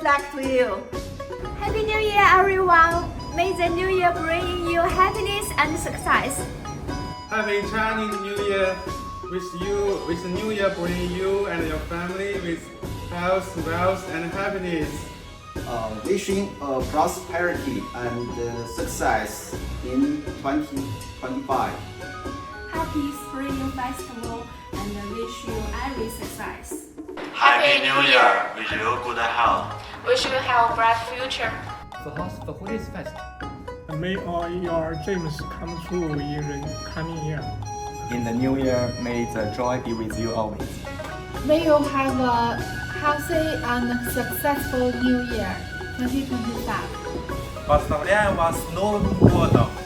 luck to you. Happy New Year, everyone! May the New Year bring you happiness and success. Happy Chinese New Year! With the New Year bring you and your family with health, wealth, and happiness. Wishing prosperity and success in 2025. Happy Spring Festival and wish you every success. Happy New Year! Wish you good health. Wish you have a bright future. The holiest fest. May all your dreams come true in the coming year. In the new year, may the joy be with you always. May you have a healthy and successful New Year 2025. 把早恋往 snow 过的。